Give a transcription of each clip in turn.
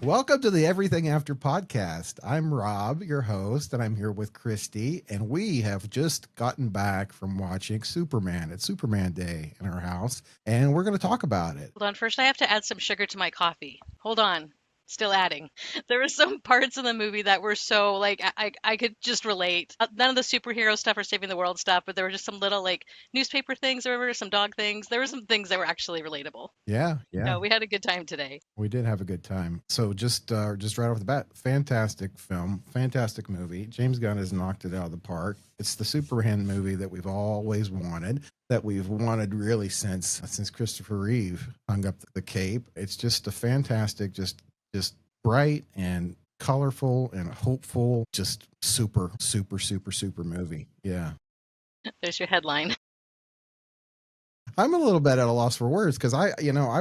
Welcome to the Everything After podcast. I'm Rob, your host, and I'm here with Christy, and we have just gotten back from watching Superman. It's Superman Day in our house, and we're going to talk about it. Hold on. First, I have to add some sugar to my coffee. Hold on. Still adding. There were some parts in the movie that were so like I could just relate. None of the superhero stuff or saving the world stuff, but there were just some little like newspaper things. Remember some dog things. There were some things that were actually relatable. Yeah. No, we had a good time today. We did have a good time. So just right off the bat, fantastic film, fantastic movie. James Gunn has knocked it out of the park. It's the Superman movie that we've always wanted, that we've wanted really since Christopher Reeve hung up the cape. It's just a fantastic, just bright and colorful and hopeful, just super movie. Yeah. There's your headline. I'm a little bit at a loss for words because I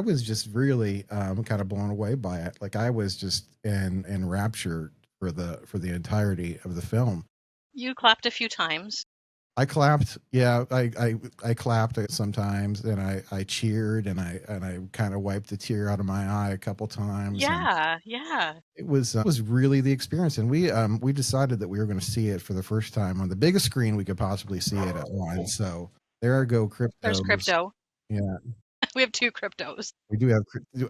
was just really kind of blown away by it. Like I was just enraptured for the entirety of the film. You clapped a few times. I clapped. Yeah, I clapped sometimes, and I cheered, and I kind of wiped a tear out of my eye a couple times. Yeah. It was really the experience, and we decided that we were going to see it for the first time on the biggest screen we could possibly see it at once. So there I go, crypto. There's crypto. Yeah. We have two cryptos. We do have.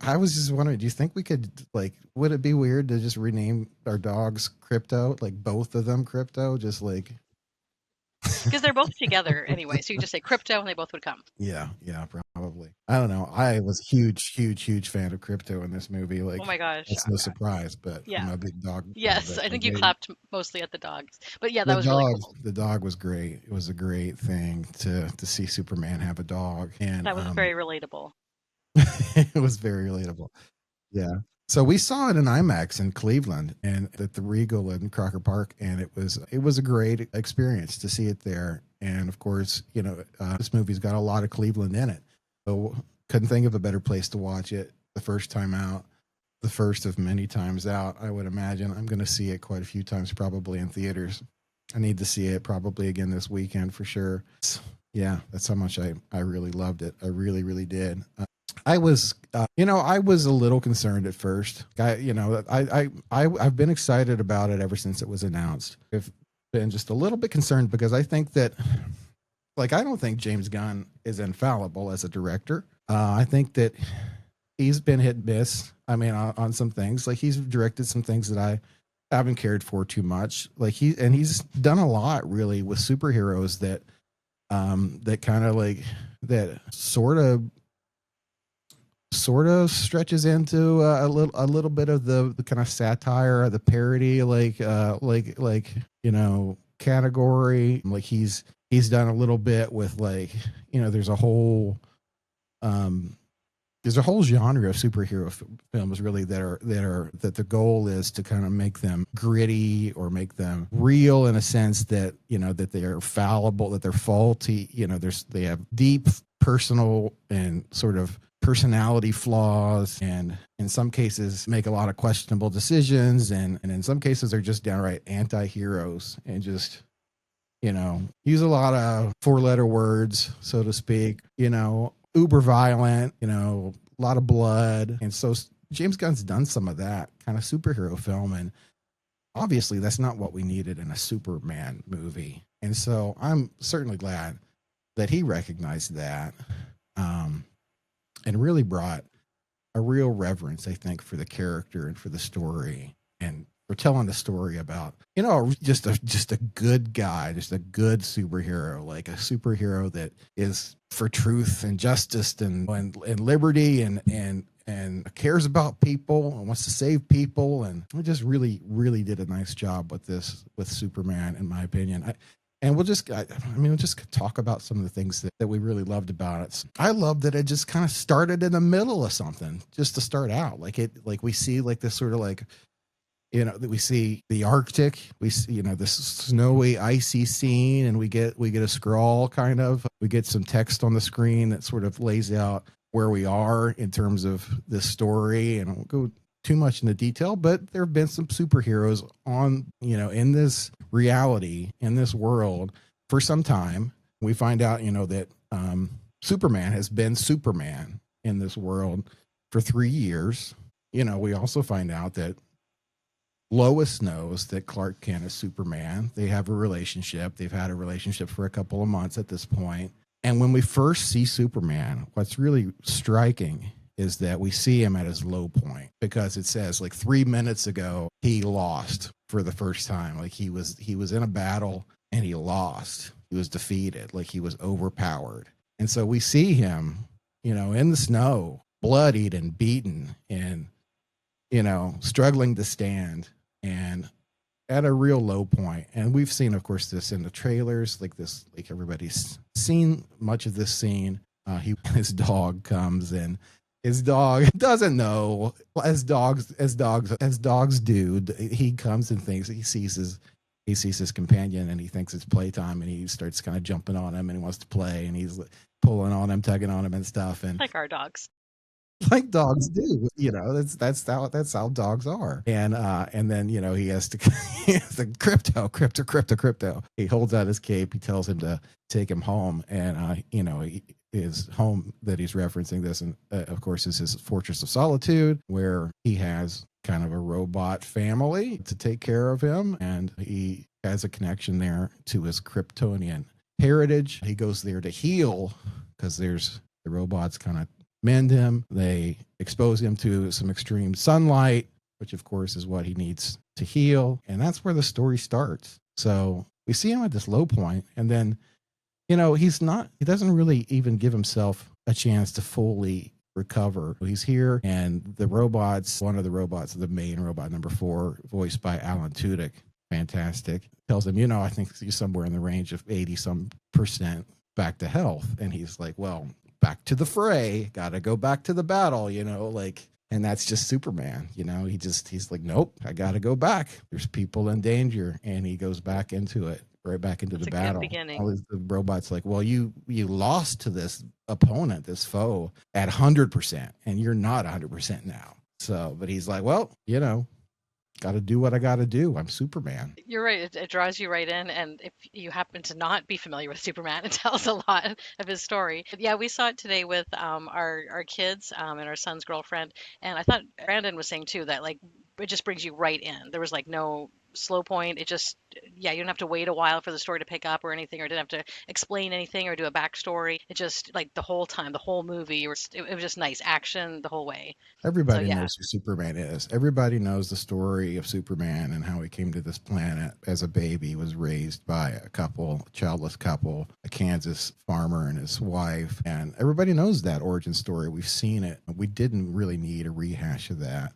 I was just wondering, do you think we could, like, would it be weird to just rename our dogs Crypto, like both of them Crypto, just like? Because they're both together anyway, so you just say crypto and they both would come. Yeah, probably. I don't know. I was a huge fan of Crypto in this movie. Like, oh my gosh, it's no surprise, but yeah. I'm a big dog. Yes, I think you clapped mostly at the dogs, but yeah, that was really cool. The dog was great. It was a great thing to see Superman have a dog, and that was very relatable. It was very relatable. Yeah. So we saw it in IMAX in Cleveland and at the Regal in Crocker Park, and it was a great experience to see it there. And of course, this movie's got a lot of Cleveland in it, so couldn't think of a better place to watch it the first time out, the first of many times out. I would imagine I'm going to see it quite a few times, probably in theaters. I need to see it probably again this weekend for sure. Yeah, that's how much I really loved it. I really did. I was a little concerned at first. I've been excited about it ever since it was announced. I've been just a little bit concerned because I think that, like, I don't think James Gunn is infallible as a director. I think that he's been hit and miss. I mean, on some things, like he's directed some things that I haven't cared for too much. Like he's done a lot really with superheroes that kind of like that sort of stretches into a little bit of the kind of satire, the parody, category. Like he's done a little bit with, like, there's a whole genre of superhero films really that the goal is to kind of make them gritty or make them real in a sense that that they are fallible, that they're faulty. They have deep personal and sort of personality flaws, and in some cases make a lot of questionable decisions, and in some cases are just downright anti-heroes and just use a lot of four-letter words, so to speak, uber violent, a lot of blood. And so James Gunn's done some of that kind of superhero film, and obviously that's not what we needed in a Superman movie. And so I'm certainly glad that he recognized that, and really brought a real reverence, I think, for the character and for the story, and for telling the story about, just a good guy, just a good superhero, like a superhero that is for truth and justice and liberty and cares about people and wants to save people. And we just really did a nice job with Superman, in my opinion. We'll just talk about some of the things that we really loved about it. I love that it just kind of started in the middle of something, just to start out. Like we see like this sort of like, that we see the Arctic, we see, this snowy, icy scene, and we get a scroll kind of, we get some text on the screen that sort of lays out where we are in terms of this story. And I won't go too much into detail, but there have been some superheroes on, in this reality, in this world for some time. We find out, that Superman has been Superman in this world for 3 years. we also find out that Lois knows that Clark Kent is Superman. They have a relationship. They've had a relationship for a couple of months at this point. And when we first see Superman, what's really striking is that we see him at his low point, because it says like 3 minutes ago he lost for the first time. Like he was in a battle and he lost. He was defeated. Like he was overpowered. And so we see him, in the snow, bloodied and beaten and, struggling to stand and at a real low point. And we've seen, of course, this in the trailers, like everybody's seen much of this scene. His dog comes, and his dog doesn't know, as dogs do. He comes and thinks he sees his companion, and he thinks it's playtime, and he starts kind of jumping on him, and he wants to play, and he's pulling on him, tugging on him and stuff. And Like our dogs. like dogs do, that's how dogs are. And then he has to crypto. He holds out his cape. He tells him to take him home, and his home that he's referencing this, and of course, is his Fortress of Solitude, where he has kind of a robot family to take care of him, and he has a connection there to his Kryptonian heritage. He goes there to heal, because the robots kind of mend him. They expose him to some extreme sunlight, which of course is what he needs to heal. And that's where the story starts. So we see him at this low point, and then, he doesn't really even give himself a chance to fully recover. He's here, and one of the robots, the main robot, number 4, voiced by Alan Tudyk, fantastic, tells him, I think he's somewhere in the range of 80% back to health. And he's like, well, back to the fray, gotta go back to the battle, and that's just Superman. He's like, nope, I gotta go back. There's people in danger. And he goes back into it, right back into the battle. All the robots like, well, you lost to this opponent, this foe, at 100%, and you're not 100% now. So, but he's like, well, got to do what I got to do. I'm Superman. You're right. It draws you right in. And if you happen to not be familiar with Superman, it tells a lot of his story. But yeah, we saw it today with our kids and our son's girlfriend. And I thought Brandon was saying too that like it just brings you right in. There was like no slow point. It just, you don't have to wait a while for the story to pick up or anything, or didn't have to explain anything or do a backstory. It just, like, the whole time, the whole movie, it was just nice action the whole way. Everybody knows who Superman is. Everybody knows the story of Superman and how he came to this planet as a baby. He was raised by a childless couple, a Kansas farmer and his wife. And everybody knows that origin story. We've seen it. We didn't really need a rehash of that.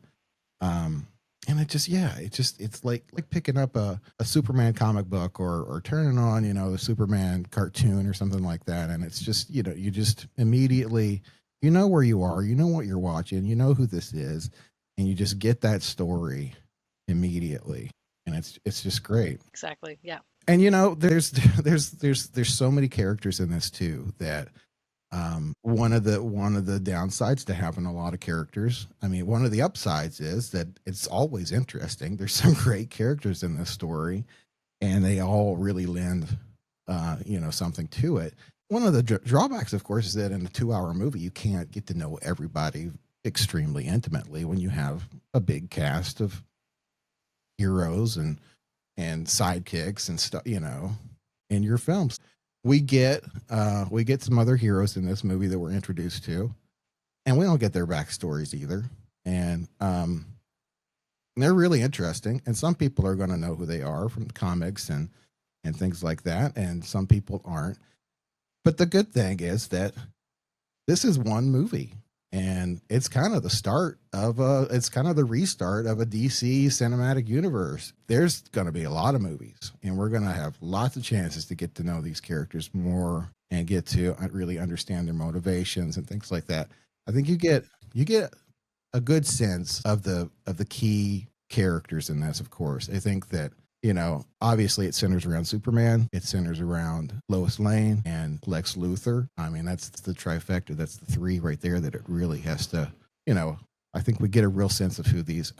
And it's like picking up a Superman comic book or turning on, the Superman cartoon or something like that. And it's just, you just immediately, where you are, what you're watching, who this is, and you just get that story immediately. And it's just great. Exactly. Yeah. And, there's so many characters in this too, that one of the downsides to having a lot of characters, I mean, one of the upsides is that it's always interesting. There's some great characters in this story, and they all really lend something to it. One of the drawbacks, of course, is that in a 2-hour movie you can't get to know everybody extremely intimately when you have a big cast of heroes and sidekicks and stuff, in your films. We get some other heroes in this movie that we're introduced to, and we don't get their backstories either. And they're really interesting. And some people are going to know who they are from the comics and things like that, and some people aren't. But the good thing is that this is one movie, and it's kind of the restart of a DC cinematic universe. There's going to be a lot of movies, and we're going to have lots of chances to get to know these characters more and get to really understand their motivations and things like that. I think you get a good sense of the key characters in this. Of course, I think that, obviously it centers around Superman. It centers around Lois Lane and Lex Luthor. I mean, that's the trifecta. That's the three right there that it really has to, I think we get a real sense of who these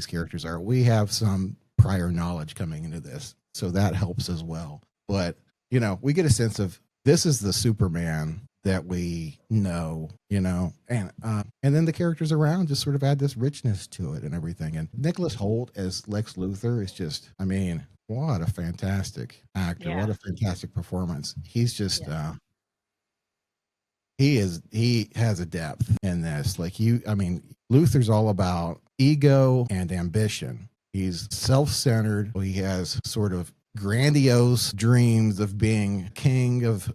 characters are. We have some prior knowledge coming into this, so that helps as well. But, we get a sense of this is the Superman that we know, and then the characters around just sort of add this richness to it and everything. And Nicholas Hoult as Lex Luthor is just, I mean, what a fantastic actor! What Yeah. a fantastic performance! He's just, Yeah. he has a depth in this. Like Luther's all about ego and ambition. He's self-centered. He has sort of grandiose dreams of being king of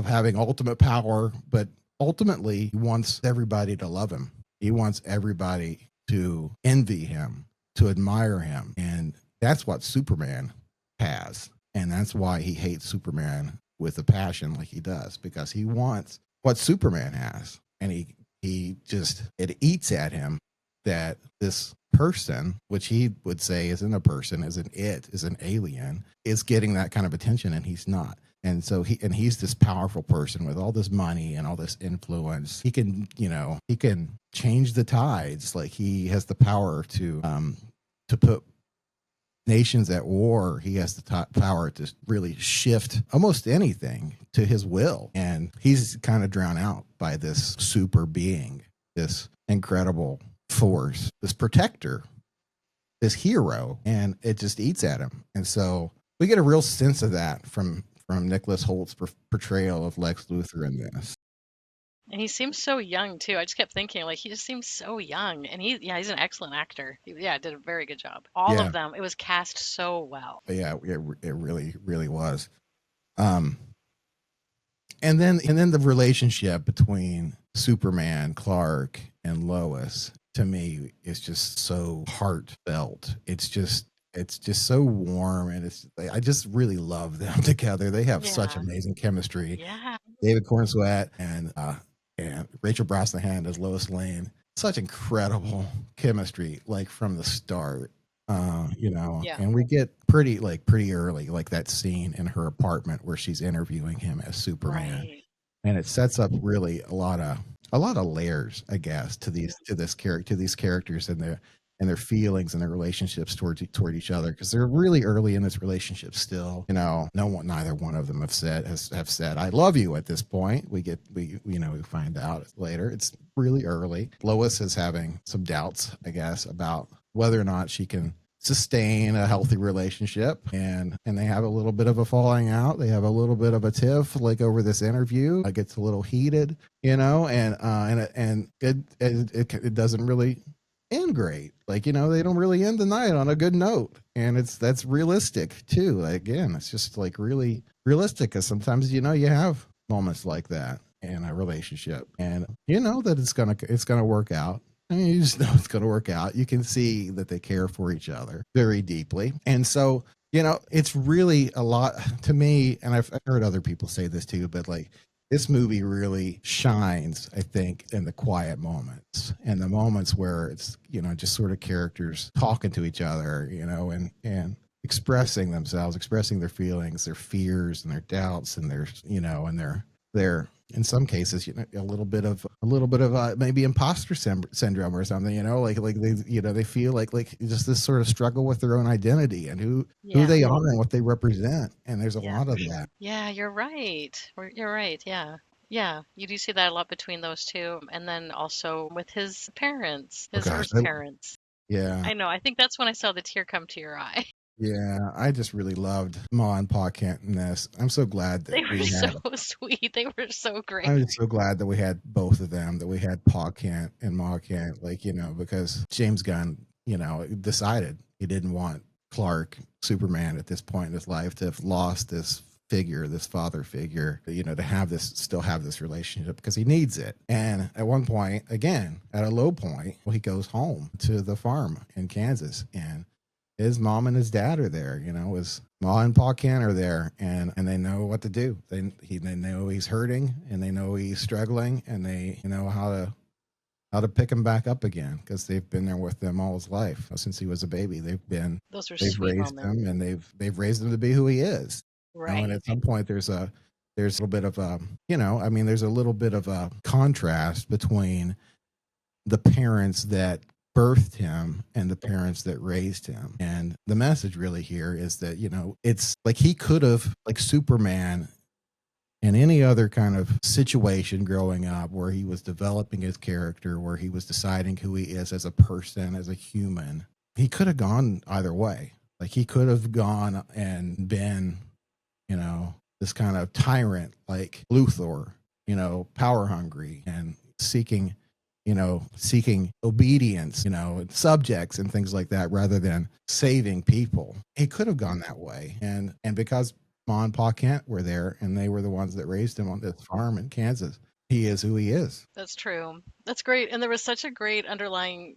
having ultimate power, but ultimately he wants everybody to love him. He wants everybody to envy him, to admire him. And that's what Superman has. And that's why he hates Superman with a passion like he does, because he wants what Superman has. And it eats at him that this person, which he would say isn't a person, is an alien, is getting that kind of attention, and he's not. And so he's this powerful person with all this money and all this influence. He can change the tides. Like, he has the power to put nations at war. He has the power to really shift almost anything to his will. And he's kind of drowned out by this super being, this incredible force, this protector, this hero, and it just eats at him. And so we get a real sense of that from Nicholas Holt's portrayal of Lex Luthor in this. And he seems so young too. I just kept thinking, like, he just seems so young. And he's an excellent actor. Did a very good job. All of them, it was cast so well. Yeah, it really, really was. And then the relationship between Superman, Clark, and Lois, to me, is just so heartfelt. It's just so warm, and I just really love them together. They have such amazing chemistry. Yeah. David Corenswet and Rachel Brosnahan as Lois Lane, such incredible chemistry, like from the start. And we get pretty early, like that scene in her apartment where she's interviewing him as Superman. Right. And it sets up really a lot of layers, I guess, to these characters and their feelings and their relationships toward each other, because they're really early in this relationship still. Neither one of them have said I love you at this point. We find out later. It's really early. Lois is having some doubts, I guess, about whether or not she can sustain a healthy relationship, and they have a little bit of a falling out. They have a little bit of a tiff, like, over this interview. It gets a little heated, and it doesn't really end great. Like, they don't really end the night on a good note, and that's realistic too. Like, again, it's just like really realistic, because sometimes you have moments like that in a relationship, and that it's gonna work out. I mean, you just know it's going to work out. You can see that they care for each other very deeply. And so, it's really a lot to me, and I've heard other people say this too, but like, this movie really shines, I think, in the quiet moments, and the moments where it's, just sort of characters talking to each other, and expressing themselves, expressing their feelings, their fears and their doubts, and their in some cases, a little bit of maybe imposter syndrome or something, like they feel like just this sort of struggle with their own identity and who they are and what they represent. And there's a lot of that. Yeah, you're right. You're right. Yeah. Yeah, you do see that a lot between those two. And then also with his parents, first parents. Yeah. I know. I think that's when I saw the tear come to your eye. Yeah, I just really loved Ma and Pa Kent in this. I'm so glad that they were so sweet. They were so great. I'm so glad that we had both of them, that we had Pa Kent and Ma Kent, because James Gunn, decided he didn't want Clark, Superman, at this point in his life to have lost this figure, this father figure, to still have this relationship, because he needs it. And at one point, again, at a low point, he goes home to the farm in Kansas, and his mom and his dad are there. His Ma and Pa Kent are there, and they know what to do. They know he's hurting, and they know he's struggling, and they know how to pick him back up again, because they've been there with them all his life since he was a baby. They've raised him, and they've raised him to be who he is. Right. And at some point, there's a little bit of a there's a little bit of a contrast between the parents that birthed him and the parents that raised him. And the message really here is that, it's like he could have, like Superman in any other kind of situation growing up where he was developing his character, where he was deciding who he is as a person, as a human, he could have gone either way. Like he could have gone and been, this kind of tyrant like Luthor, power hungry and seeking obedience, and subjects and things like that rather than saving people. He could have gone that way. And because Ma and Pa Kent were there and they were the ones that raised him on this farm in Kansas, he is who he is. That's true. That's great. And there was such a great underlying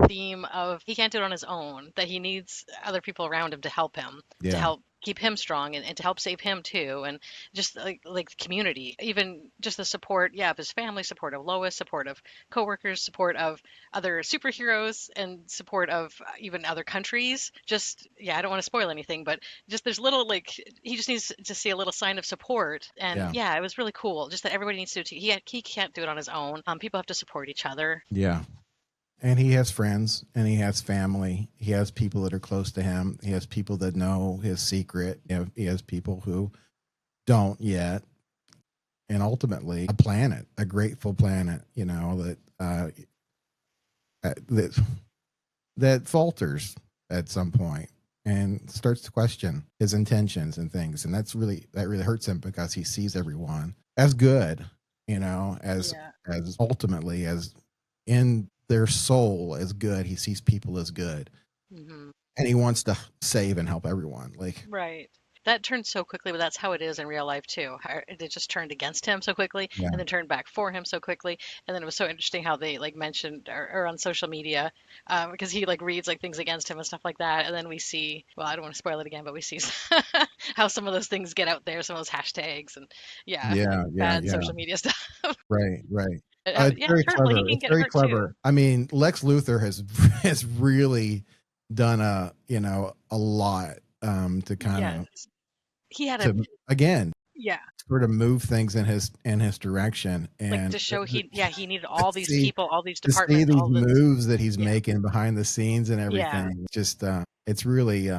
theme of he can't do it on his own, that he needs other people around him to help him, to Yeah. help keep him strong and to help save him too. And just like community, even just the support, yeah, of his family, support of Lois, support of coworkers, support of other superheroes, and support of even other countries. Just yeah, I don't want to spoil anything, but just there's little like he just needs to see a little sign of support. And Yeah. yeah, it was really cool. Just that everybody needs to. He can't do it on his own. People have to support each other. Yeah. And he has friends and he has family. He has people that are close to him. He has people that know his secret. He has people who don't yet. And ultimately, a planet, a grateful planet, that that falters at some point and starts to question his intentions and things. And that really hurts him because he sees everyone as good, as Yeah. ultimately as in their soul as good. He sees people as good. Hmm. And he wants to save and help everyone. Like, Right. That turned so quickly, but that's how it is in real life too. It just turned against him so quickly yeah, and then turned back for him so quickly. And then it was so interesting how they like mentioned or on social media, because he like reads like things against him and stuff like that. And then we see, well, I don't want to spoil it again, but we see how some of those things get out there, some of those hashtags and yeah, like yeah, yeah, bad yeah. social media stuff. Right, right. It's Yeah, it's very hurtful. He clever. can It's get very hurt too. clever. I mean, Lex Luthor has has really done a lot to kind Yes. of He had a, to again yeah, sort of move things in his direction like and to show he needed to all these see people, all these to see departments, these all this. moves that he's Yeah. making behind the scenes and Yeah. everything. Just it's really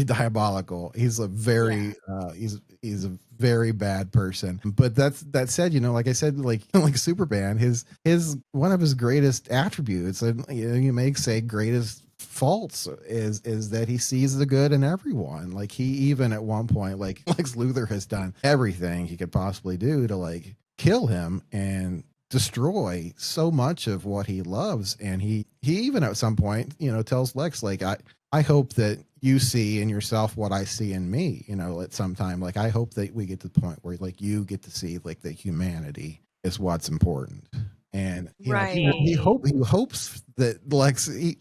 diabolical. He's a Yeah. very he's a very bad person. But that said, like I said, like like Superman, his one of his greatest attributes, and you may say greatest faults, is that he sees the good in everyone. Like he even at one point, like Lex Luthor has done everything he could possibly do to like kill him and destroy so much of what he loves. And he even at some point tells Lex, like, I hope that you see in yourself what I see in me, at some time. Like I hope that we get to the point where like you get to see like the humanity is what's important. And Right. he hopes that Lex he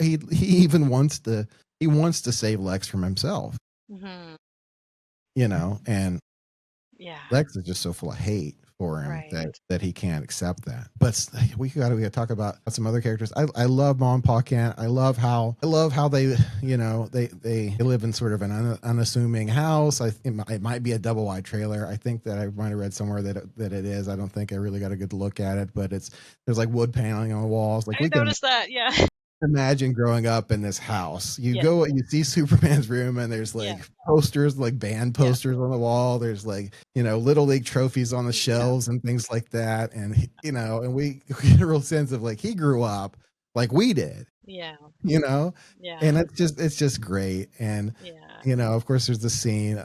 even he wants to save Lex from himself, Hmm. and Yeah. Lex is just so full of hate for him Right. that he can't accept that. But we got to talk about some other characters. I love Mom and Pa Kent. I love how they they live in sort of an unassuming house. It might be a double wide trailer. I think that I might have read somewhere that it is. I don't think I really got a good look at it, but there's like wood paneling on the walls. Like I we can noticed that. Yeah. imagine growing up in this house. Yes. You see Superman's room and there's Yeah. like posters, like band Yeah. posters on the wall. There's like, little league trophies on the Yeah. shelves and things like that. And, and we get a real sense of like he grew up like we did, Yeah. you know and Yeah. it's just great. And Yeah. of course there's the scene,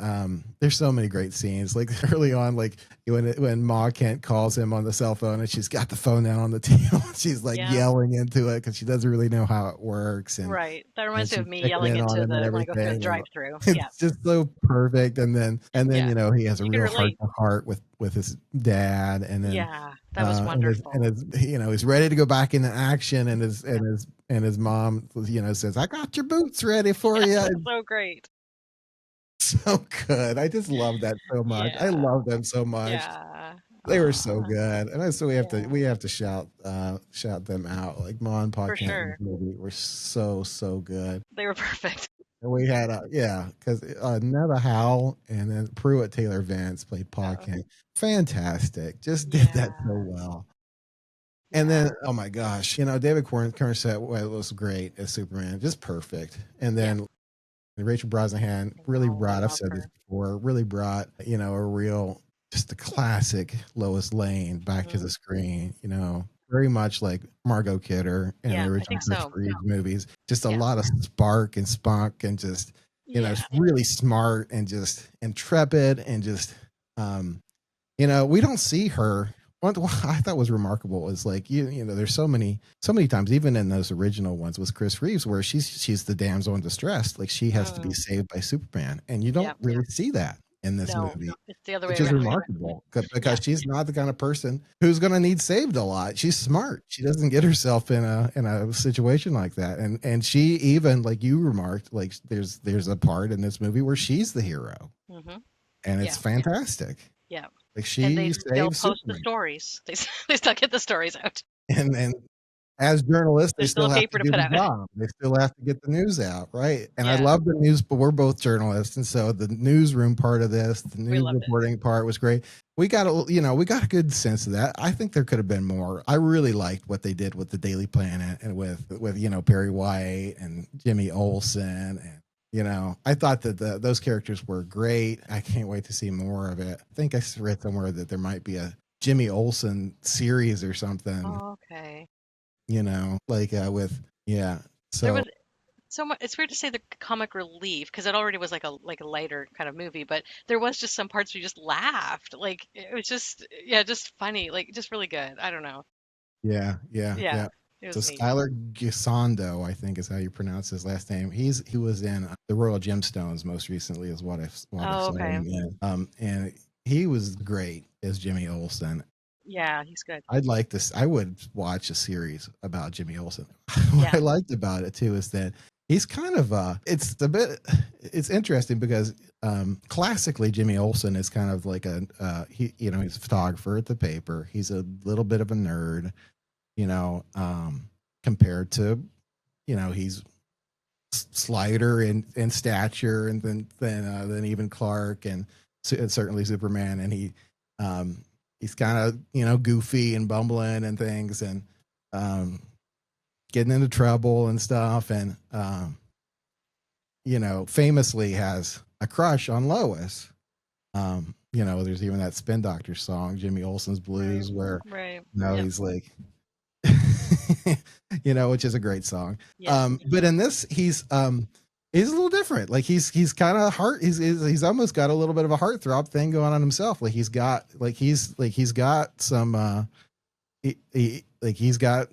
there's so many great scenes like early on, like when Ma Kent calls him on the cell phone and she's got the phone down on the table, she's like Yeah. yelling into it because she doesn't really know how it works, Right. That and reminds me she's of me checking yelling in on into him and the when I go through the everything, and drive-through. Yeah. it's just so perfect. And then Yeah. he has a You can real heart relate. to heart with his dad, and then Yeah. That was and wonderful. his he's ready to go back into action, and Yeah. his mom says, "I got your boots ready for Yeah. you." That's It's so great. so good. I just love that so much. I Yeah. love them so much. Yeah. They were so good, and so Yeah. we have to shout them out. Like Ma and Pa For Kent in this sure. movie were so good. They were perfect. And we had because Neva Howell and then Pruitt Taylor Vance played Pa Oh, Kent. Fantastic, just did that so yeah. well. And Yeah. then, oh my gosh, David Corenswet was great as Superman, just perfect. And Yeah. then And Rachel Brosnahan I really know, I brought, I've love said this her. before, really brought, a real, just a classic Lois Lane back to the Hmm. screen, very much like Margot Kidder in the Yeah, I original think Chris so. Reeves movies. Just a Yeah. lot of spark and spunk and just, Yeah. it's really smart and just intrepid and just, um, we don't see her. What I thought was remarkable is like there's so many times, even in those original ones with Chris Reeves, where she's the damsel in distress, like she has to be Mm, saved by Superman, and you yeah. don't really see that in this No, movie, it's the other way which is around. remarkable Yeah. because she's not the kind of person who's going to need saved a lot. She's smart. She doesn't get herself in a situation like that, and she even like you remarked, like there's a part in this movie where she's the hero, Hmm. and it's Yeah. fantastic. Yeah. Like And they she still saves post the Superman. stories. They still get the stories out. And as journalists, they There's still still a have to paper to do put the out. job. They still have to get the news out, right? And I Yeah, love the news, but we're both journalists, and so the newsroom part of this, the we news loved it. reporting part was great. We got a good sense of that. I think there could have been more. I really liked what they did with the Daily Planet and with Perry White and Jimmy Olsen, and I thought that those characters were great. I can't wait to see more of it. I think I read somewhere that there might be a Jimmy Olsen series or something, Oh, okay. like with yeah. There So was so much. It's weird to say the comic relief because it already was like a lighter kind of movie, but there was just some parts we just laughed. Like it was just yeah, just funny. Like just really good. I don't know. yeah, yeah, Yeah, yeah. it So was neat. Skylar Gisondo, I think is how you pronounce his last name. He was in the Royal Gemstones most recently, is what I Oh, saw okay. him in. And he was great as Jimmy Olsen. Yeah, he's good. I'd like this. I would watch a series about Jimmy Olsen. What Yeah. I liked about it too is that he's kind of it's interesting because classically Jimmy Olsen is kind of like he's a photographer at the paper. He's a little bit of a nerd, you know, compared to, he's slighter in stature and than even Clark and certainly Superman, and he's kind of goofy and bumbling and things, and um, getting into trouble and stuff, and famously has a crush on Lois. There's even that Spin Doctor song, Jimmy Olsen's Right. Blues, where Right. Yep. he's like, which is a great song. Yes. But in this, he's a little different. Like he's kind of heart. He's almost got a little bit of a heartthrob thing going on himself. He's got some. He's got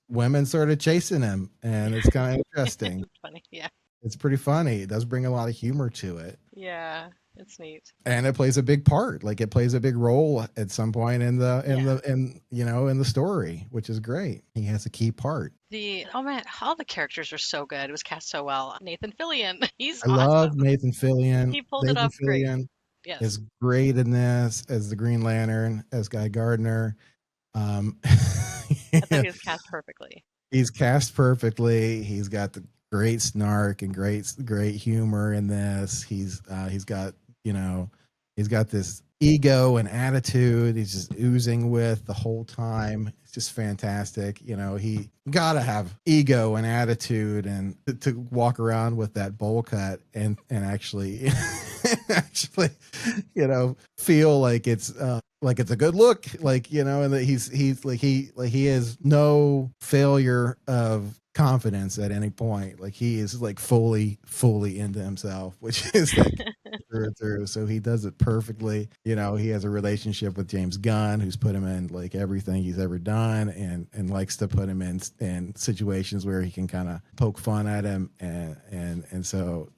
women sort of chasing him, and it's kind of interesting. It's funny. Yeah. It's pretty funny. It does bring a lot of humor to it. Yeah. It's neat. And it plays a big part, like it plays a big role at some point Yeah. in the story, which is great. He has a key part. The oh man, all the characters are so good. It was cast so well. Nathan Fillion, he's I love awesome. Nathan Fillion. He pulled it Nathan off great. Fillion Yes. is great in this as the Green Lantern, as Guy Gardner. Um, I thought he was cast perfectly. he's cast perfectly. He's got the great snark and great humor in this. He's got you know he's got this ego and attitude. He's just oozing with the whole time. It's just fantastic. He gotta have ego and attitude and to walk around with that bowl cut and actually actually feel like it's a good look, and that he's he has no failure of confidence at any point. Like he is like fully into himself, which is like through and through. So he does it perfectly. He has a relationship with James Gunn, who's put him in like everything he's ever done, and likes to put him in situations where he can kind of poke fun at him, and so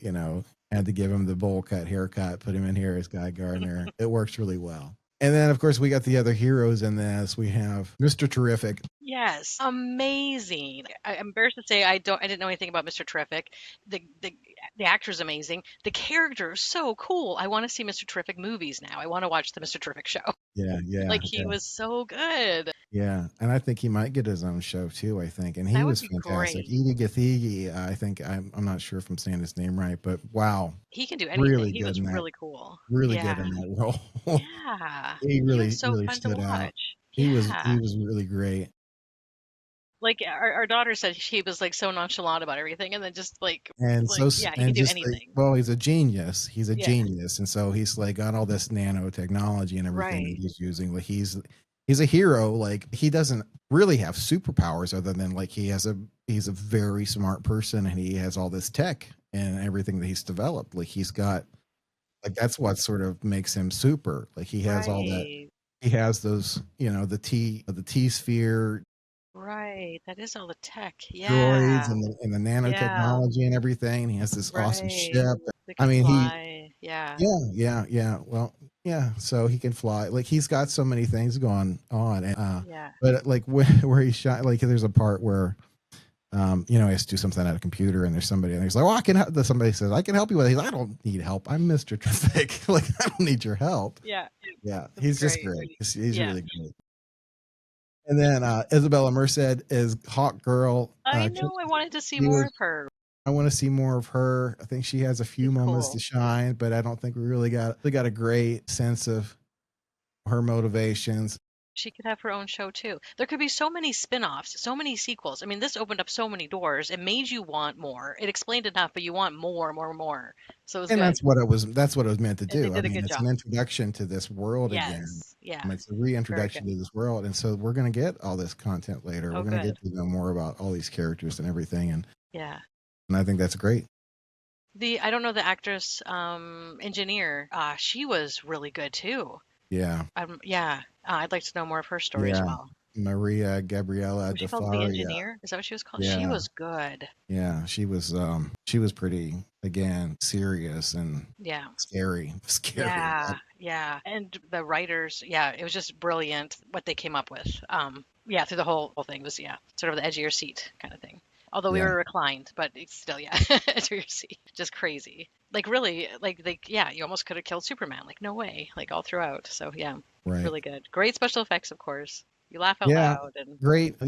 had to give him the bowl cut haircut, put him in here as Guy Gardner. It works really well. And then, of course, we got the other heroes in this. We have Mr. Terrific. Yes, amazing. I'm embarrassed to say I didn't know anything about Mr. Terrific. The actor's amazing. The character is so cool. I want to see Mr. Terrific movies now. I want to watch the Mr. Terrific show. Yeah, yeah, Like he yeah, was so good. yeah. And I think he might get his own show too. I think, and he That would was be fantastic. great. Edie Gathegi. I think I'm not sure if I'm saying his name right, but wow, He can do anything. really He good was in that. really cool. Really good Yeah. in that role. Yeah. He He was really so really fun to stood out. watch. He Yeah. was really great. Like our daughter said she was like so nonchalant about everything, and then just And so, yeah, he could and do just like, anything. well, he's a genius. He's a Yeah. genius, and so he's like got all this nanotechnology and everything that Right. he's using. Like he's a hero. Like he doesn't really have superpowers other than like he's a very smart person, and he has all this tech and everything that he's developed. Like he's got like that's what sort of makes him super. Like he has all that. Right. He has those, the T sphere Right. That is all the tech. droids Yeah. and the Yeah. nanotechnology and everything. And he has this awesome Right. ship. They I can mean, fly. Yeah. yeah. Well, yeah. So he can fly. Like he's got so many things going on. And, Yeah. but like where he shot, like there's a part where, he has to do something at a computer, and there's somebody, and he's like, "Well, I can help." Somebody says, "I can help you with it." He's like, "I don't need help. I'm Mr. Traffic. Like, I don't need your help." Yeah. Yeah, That's he's just great. great. He's Yeah. really great. And then Isabella Merced is Hawk Girl. I know. I wanted to see She more was of her. I want to see more of her. I think she has a few She's moments to cool. shine, but I don't think we got a great sense of her motivations. She could have her own show too. There could be so many spin-offs, so many sequels. I mean, this opened up so many doors. It made you want more. It explained enough, but you want more, more, more. So it was And good. that's what it was meant to They do. I did a mean, good it's job. an introduction to this world again. Yes. Yeah. It's a Very good. reintroduction to this world. And so we're going to get all this content later. Oh, We're going to good. get to know more about all these characters and everything. Yeah. And I think that's great. I don't know the actress, engineer. She was really good too. Yeah. Yeah. I'd like to know more of her story as Yeah. well. Maria Gabriela Was she de called the Faria. engineer? Is that what she was called? She Yeah. was good. Yeah, she was pretty, again, serious and Yeah. scary. Scary. Yeah. Yeah. And the writers, yeah, it was just brilliant what they came up with. Yeah, through the whole thing was, yeah, sort of the edge of your seat kind of thing. Although we Yeah, were reclined, but it's still, yeah, edge of your seat. Just crazy. Like really, yeah, you almost could have killed Superman. Like no way. Like all throughout. So yeah, right. really good. Great special effects, of course. You laugh out Yeah, loud and great, I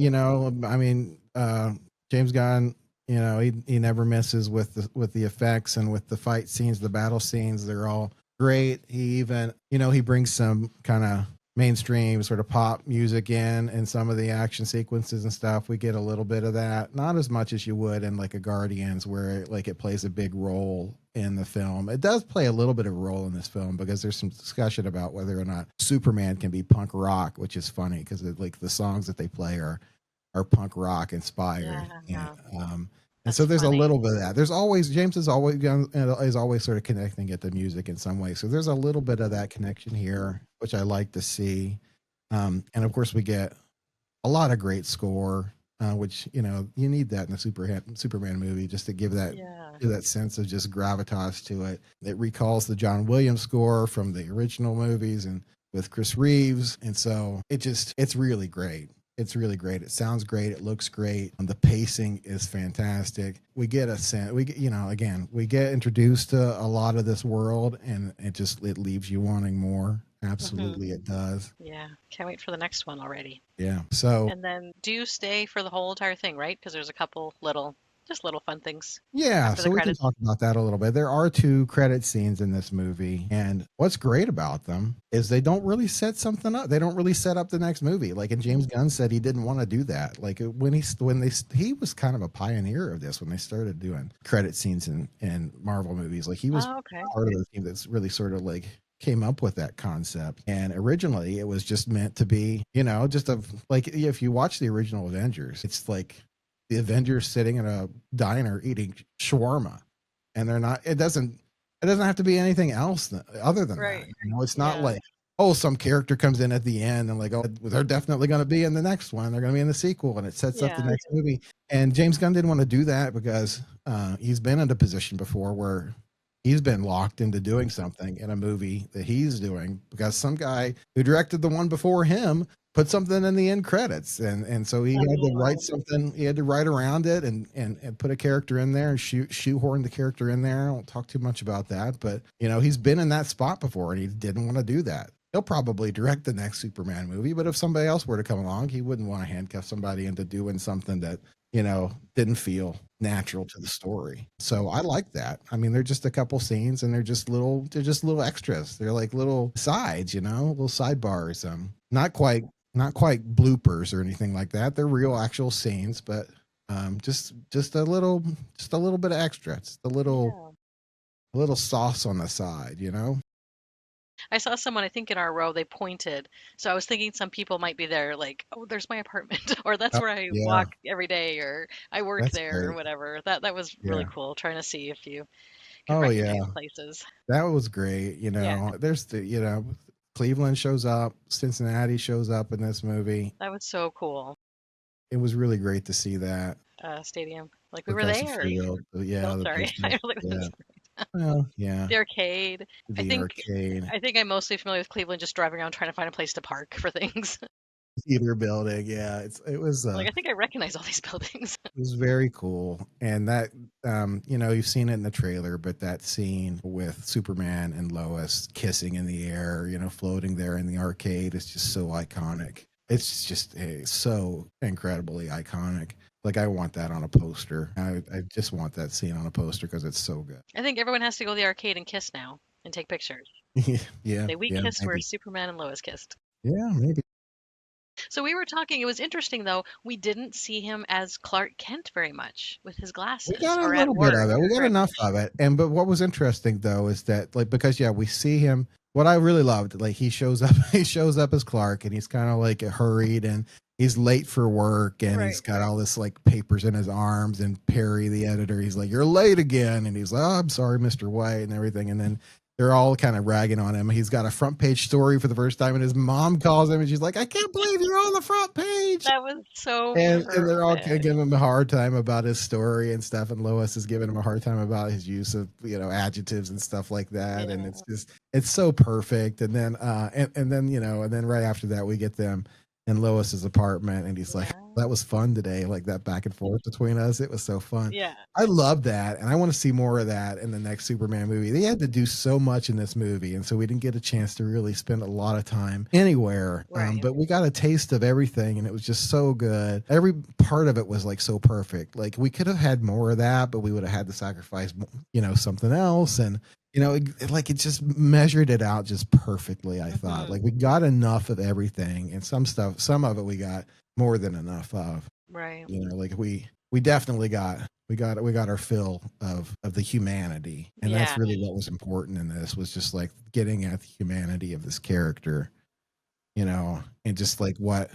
mean, James Gunn, he never misses with the effects and with the fight scenes, the battle scenes, they're all great. He even, he brings some kind of mainstream sort of pop music in some of the action sequences and stuff. We get a little bit of that, not as much as you would in like a Guardians where like it plays a big role in the film. It does play a little bit of a role in this film because there's some discussion about whether or not Superman can be punk rock, which is funny because like the songs that they play are punk rock inspired. yeah, And that's so there's a funny. little bit of that. There's always James is always sort of connecting it to music in some way. So there's a little bit of that connection here, which I like to see. And of course, we get a lot of great score, which you need that in a Superman movie just to Yeah. give that sense of just gravitas to it. It recalls the John Williams score from the original movies and with Chris Reeves, and so it's really great. It's really great. It sounds great. It looks great. The pacing is fantastic. We get a sense. Again, we get introduced to a lot of this world, and it leaves you wanting more. Hmm. Absolutely, it does. Yeah. Can't wait for the next one already. Yeah. So And then do you stay for the whole entire thing, right? Because there's a couple just little fun things yeah, after the so we can credits. talk about that a little bit. There are two credit scenes in this movie, and what's great about them is they don't really set something up. They don't really set up the next movie. Like, and James Gunn said he didn't want to do that. Like he was kind of a pioneer of this when they started doing credit scenes in Marvel movies. Like he was Oh, okay. part of the team that's really sort of like came up with that concept. And originally it was just meant to be, just a like if you watch the original Avengers, it's like the Avengers sitting in a diner eating shawarma, and they're not. It doesn't have to be anything else other than that. Right. It's not Yeah. like some character comes in at the end and like they're definitely going to be in the next one. They're going to be in the sequel, and it sets up the Yeah. next movie. And James Gunn didn't want to do that because he's been in a position before where he's been locked into doing something in a movie that he's doing because some guy who directed the one before him put something in the end credits, and so he had to write something. He had to write around it and put a character in there and shoehorn the character in there. I won't talk too much about that, but he's been in that spot before and he didn't want to do that. He'll probably direct the next Superman movie, but if somebody else were to come along, he wouldn't want to handcuff somebody into doing something that didn't feel natural to the story. So I like that. I mean, they're just a couple scenes and they're just little extras. They're like little sides, little sidebars. Not quite not quite bloopers or anything like that. They're real actual scenes, but just a little bit of extra. Just Yeah. a little sauce on the side, you know? I saw someone, I think in our row, they pointed. So I was thinking some people might be there, like, oh, there's my apartment, or that's Oh, where I yeah, walk every day, or I work that's there, or great. whatever. That was really Yeah. cool, trying to see if you could Oh yeah, recognize places. that was great. Yeah, There's Cleveland shows up, Cincinnati shows up in this movie. that was so cool. It was really great to see that. Stadium, like we were Because there. Field, yeah, Oh, the sorry, baseball, I was like, yeah. Well, yeah, the arcade. I the think arcade, I think I'm mostly familiar with Cleveland, just driving around trying to find a place to park for things. theater building. Yeah, Like I think I recognize all these buildings. it was very cool. And that you've seen it in the trailer, but that scene with Superman and Lois kissing in the air, floating there in the arcade is just so iconic. It's just so incredibly iconic. Like I want that on a poster. I just want that scene on a poster because it's so good. I think everyone has to go to the arcade and kiss now and take pictures. Yeah, Say we yeah, kissed where maybe. Superman and Lois kissed. Yeah, maybe. So we were talking, it was interesting though, we didn't see him as Clark Kent very much with his We glasses got a or at little bit work of it. We got very enough much. of it. But what was interesting though is that like because we see him. What I really loved, like he shows up, he shows up as Clark, and he's kind of like hurried and he's late for work, and he's Right. got all this like papers in his arms. And Perry, the editor, he's like, "You're late again," and he's like, "Oh, I'm sorry, Mr. White," and everything. And then they're all kind of ragging on him. He's got a front page story for the first time, and his mom calls him, and she's like, "I can't believe you're on the front page." That was so And they're all perfect. giving him a hard time about his story and stuff, and Lois is giving him a hard time about his use of adjectives and stuff like that, and Yeah. it's so perfect. And then and then right after that we get them in Lois's apartment, and he's like, Yeah. "That was fun today," like that back and forth between us. It was so fun. Yeah. I love that, and I want to see more of that in the next Superman movie. They had to do so much in this movie, and so we didn't get a chance to really spend a lot of time anywhere. Right. But we got a taste of everything, and it was just so good. Every part of it was like so perfect. Like we could have had more of that, but we would have had to sacrifice, something else, and it just measured it out just perfectly. I thought Hmm. like we got enough of everything, and some of it we got more than enough of. Right. Like we definitely got our fill of the humanity, and that's Yeah. really what was important in this, was just like getting at the humanity of this character, and just like what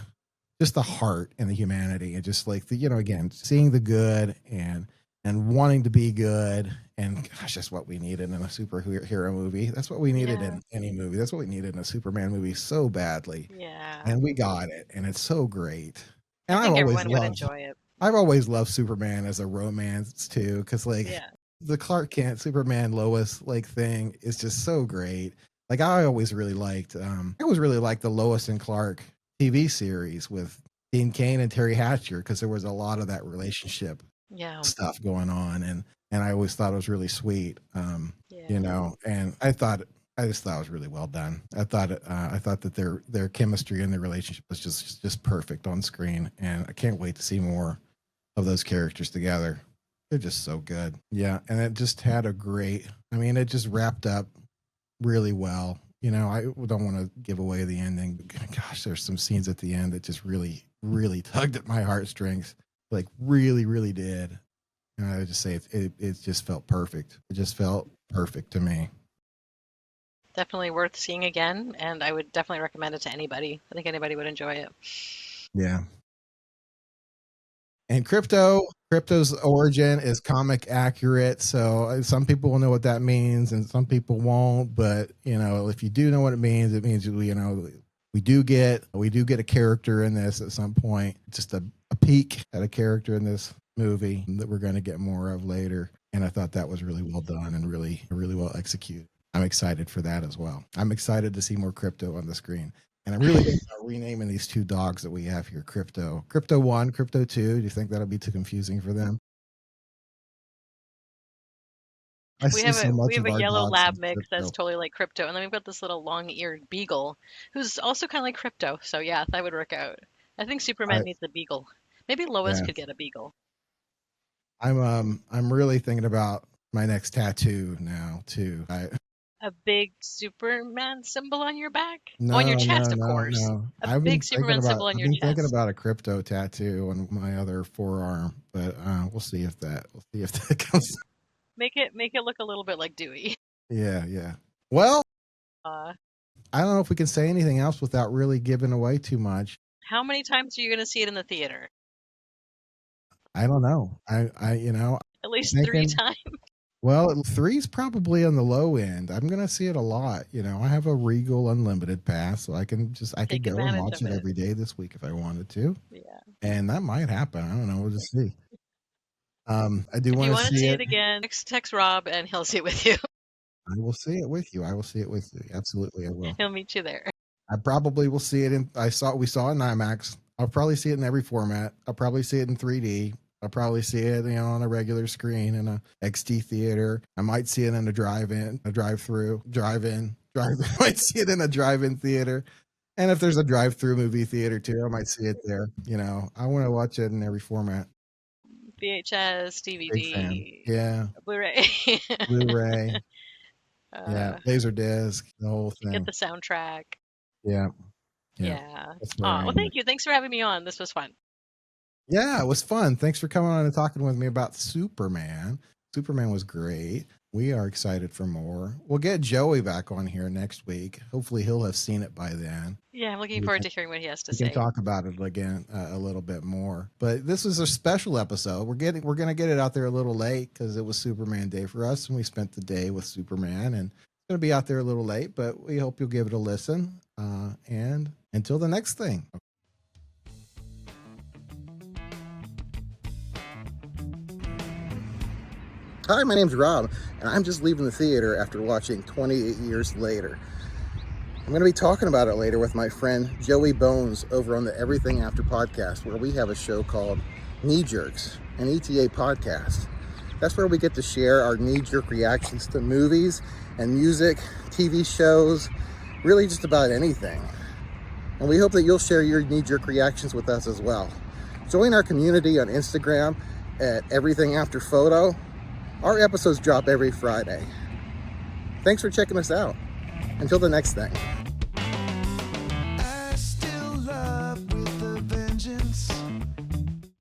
just the heart and the humanity, and just like the again, seeing the good and wanting to be good. And gosh, that's what we needed in a superhero movie. That's what we needed Yeah. in any movie. That's what we needed in a Superman movie so badly, Yeah. and we got it, and it's so great. I And think everyone would enjoy it. I've always loved Superman as a romance too, because like Yeah. the Clark Kent Superman Lois like thing is just so great. Like I always really liked the Lois and Clark TV series with Dean Cain and Terry Hatcher, because there was a lot of that relationship Yeah. stuff going on, and I always thought it was really sweet. Yeah. And I just thought it was really well done. I thought that their chemistry and their relationship was just perfect on screen, and I can't wait to see more of those characters together. They're just so good. Yeah, and it just had a great. I mean, it just wrapped up really well. I don't want to give away the ending. Gosh, there's some scenes at the end that just really, really tugged at my heartstrings. Like really, really did. And I would just say it just felt perfect. It just felt perfect to me. Definitely worth seeing again, and I would definitely recommend it to anybody. I think anybody would enjoy it. Yeah. And crypto's origin is comic accurate, so some people will know what that means and some people won't. But if you do know what it means, we do get a character in this at some point, just a peek at a character in this movie that we're going to get more of later. And I thought that was really well done and really really well executed. I'm excited for that as well. I'm excited to see more crypto on the screen. And I'm really thinking about renaming these two dogs that we have here, Crypto 1, Crypto 2. Do you think that'll be too confusing for them? I We see have so a we much have of a our yellow dogs lab as mix that's Crypto. totally like Crypto, and then we've got this little long-eared beagle who's also kind of like Crypto. So yeah, that would work out. I think I Superman needs a beagle. Maybe Lois Yeah. could get a beagle. I'm really thinking about my next tattoo now too. A big Superman symbol on your back? Oh, on No, your chest, no, of no, course. no. A big Superman symbol on I've your been thinking chest. about a crypto tattoo on my other forearm, but we'll see if that comes. Make it look a little bit like Dewey. Yeah, yeah. Well, Uh, I don't know if we can say anything else without really giving away too much. how many times are you going to see it in the theater? I don't know. At least 3 thinking, times. well, three's probably on the low end. I'm gonna see it a lot. I have a Regal Unlimited pass, so I could Take go and advantage watch of it it. every day this week if I wanted to, Yeah. and that might happen. I don't know. We'll just see. I do If you want to want to see see it. it again, text Rob and he'll see it with you. I will see it with you. I will see it with you. Absolutely, I will. He'll meet you there. I probably will see it in. We saw it in IMAX. I'll probably see it in every format. I'll probably see it in 3D. I'll probably see it, on a regular screen in a XT theater. I might see it in a drive-in, a drive-through, drive-in, drive. I might see it in a drive-in theater, and if there's a drive-through movie theater too, I might see it there. I want to watch it in every format. VHS, Big fan. DVD, Yeah, Blu-ray. Blu-ray. Yeah, uh, Laserdisc, the whole get thing. the soundtrack. Yeah, yeah. Yeah. That's where Oh, I well, am. thank you. Thanks for having me on. This was fun. Yeah, it was fun. Thanks for coming on and talking with me about Superman. Superman was great. We are excited for more. We'll get Joey back on here next week. Hopefully, he'll have seen it by then. Yeah, I'm looking We forward can, to hearing what he has to we can say. talk about it again a little bit more. But this is a special episode. We're gonna get it out there a little late because it was Superman Day for us, and we spent the day with Superman, and it's gonna be out there a little late. But we hope you'll give it a listen. And until the next thing. Hi, my name's Rob, and I'm just leaving the theater after watching 28 Years Later. I'm going to be talking about it later with my friend Joey Bones over on the Everything After podcast, where we have a show called Knee Jerks, an ETA podcast. That's where we get to share our knee-jerk reactions to movies and music, TV shows, really just about anything. And we hope that you'll share your knee-jerk reactions with us as well. Join our community on Instagram at Everything After Photo. Our episodes drop every Friday. Thanks for checking us out. Until the next thing.